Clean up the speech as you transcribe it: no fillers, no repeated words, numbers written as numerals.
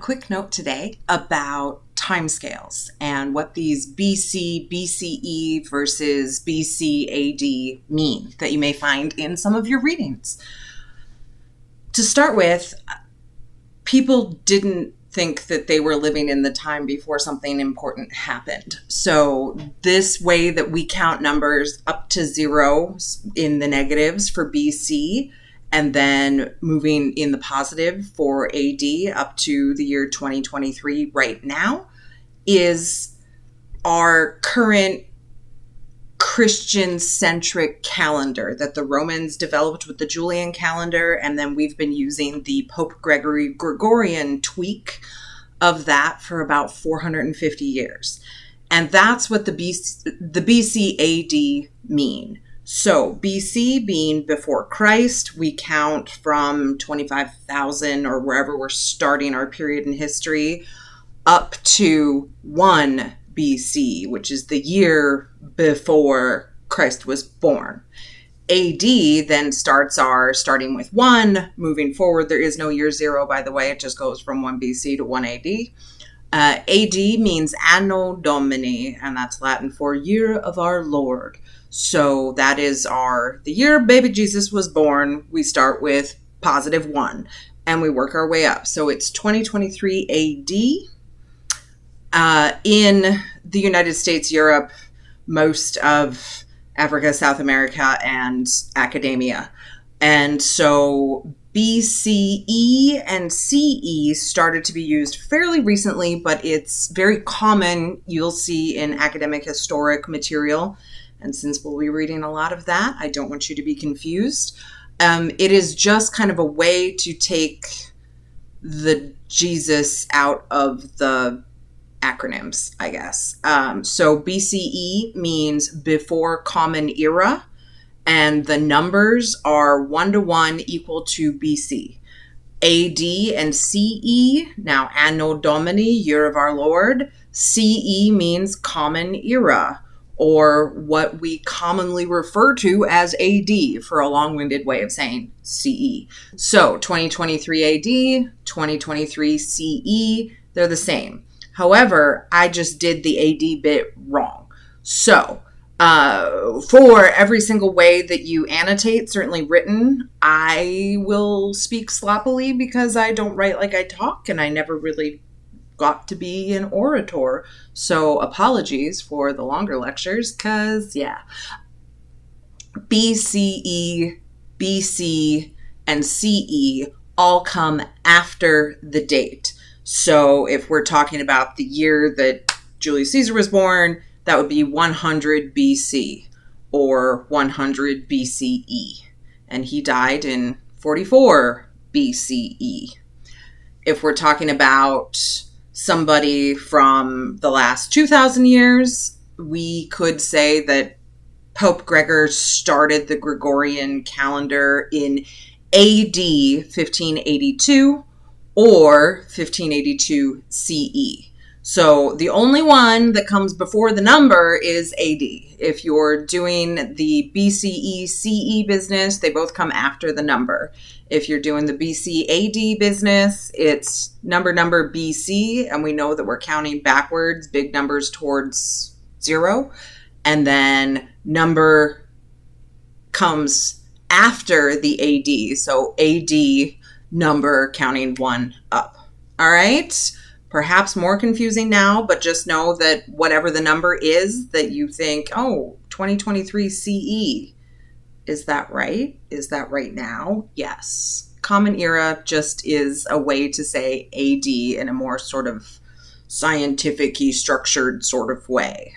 quick note today about timescales and what these BC, BCE versus BCAD mean that you may find in some of your readings. To start with, people didn't think that they were living in the time before something important happened. So this way that we count numbers up to 0 in the negatives for BC, and then moving in the positive for AD up to the year 2023 right now, is our current Christian-centric calendar that the Romans developed with the Julian calendar, and then we've been using the Pope Gregory Gregorian tweak of that for about 450 years. And that's what the BCAD mean. So BC being before Christ, we count from 25,000 or wherever we're starting our period in history up to 1 BC, which is the year before Christ was born. AD then starts our starting with 1, moving forward. There is no year 0, by the way. It just goes from 1 BC to 1 AD. AD means Anno Domini, and that's Latin for year of our Lord. So that is the year baby Jesus was born. We start with positive 1 and we work our way up. So it's 2023 AD. In the United States, Europe, most of Africa, South America, and academia. And so BCE and CE started to be used fairly recently, but it's very common. You'll see in academic historic material. And since we'll be reading a lot of that, I don't want you to be confused. It is just kind of a way to take the Jesus out of the acronyms, I guess. So BCE means before Common Era, and the numbers are 1 to 1 equal to BC. AD and CE, now Anno Domini, year of our Lord. CE means Common Era, or what we commonly refer to as AD for a long-winded way of saying CE. So 2023 AD, 2023 CE, they're the same. However, I just did the AD bit wrong. So for every single way that you annotate, certainly written, I will speak sloppily because I don't write like I talk, and I never really got to be an orator. So apologies for the longer lectures, because BCE, BC, and CE all come after the date. So if we're talking about the year that Julius Caesar was born, that would be 100 BC or 100 BCE. And he died in 44 BCE. If we're talking about somebody from the last 2,000 years, we could say that Pope Gregor started the Gregorian calendar in AD 1582 or 1582 CE. So the only one that comes before the number is AD. If you're doing the BCE CE business, they both come after the number. If you're doing the BCAD business, it's number BC, and we know that we're counting backwards, big numbers towards 0, and then number comes after the AD, so AD number counting 1 up. All right? Perhaps more confusing now, but just know that whatever the number is that you think, 2023 CE, is that right? Is that right now? Yes. Common Era just is a way to say AD in a more sort of scientific-y structured sort of way.